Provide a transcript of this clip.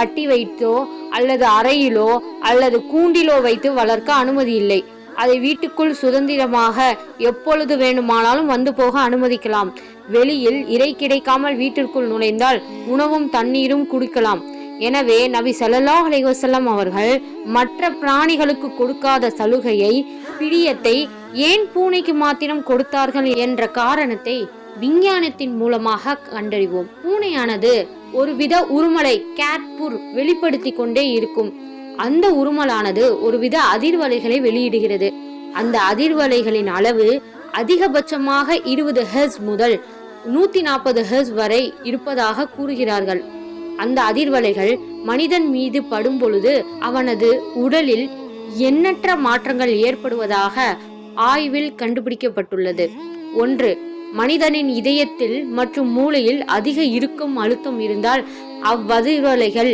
கட்டி வைத்தோ அல்லது அறையிலோ அல்லது கூண்டிலோ வைத்து வளர்க்க அனுமதி இல்லை. அதை வீட்டுக்குள் சுதந்திரமாக எப்பொழுது வேண்டுமானாலும் வந்து போக அனுமதிக்கலாம். வெளியில் இறை கிடைக்காமல் வீட்டிற்குள் நுழைந்தால் உணவும் தண்ணீரும் குடிக்கலாம். எனவே நபி ஸல்லல்லாஹு அலைஹி வஸல்லம் அவர்கள் மற்ற பிராணிகளுக்கு கொடுக்காத சலுகையை, பிரியத்தை ஏன் பூனைக்கு மாத்திரம் கொடுத்தார்கள் என்ற காரணத்தை விஞ்ஞானத்தின் மூலமாக கண்டறிவோம். பூனையானது ஒருவித உருமலை கேட்புர் வெளிப்படுத்தி கொண்டே இருக்கும். அந்த உருமலானது ஒருவித அதிர்வலைகளை வெளியிடுகிறது. அந்த அதிர்வலைகளின் அளவு அதிகபட்சமாக 20 ஹெர்ட்ஸ் முதல் 140 ஹெர்ட்ஸ் வரை இருப்பதாக கூறுகிறார்கள். அந்த அதிர்வலைகள் மனிதன் மீது படும் பொழுது அவனது உடலில் எண்ணற்ற மாற்றங்கள் ஏற்படுவதாக ஆய்வில் கண்டுபிடிக்கப்பட்டுள்ளது. 1. மனிதனின் இதயத்தில் மற்றும் மூளையில் அதிக இறுக்கம் அழுத்தம் இருந்தால் அவ்வதிர்வலைகள்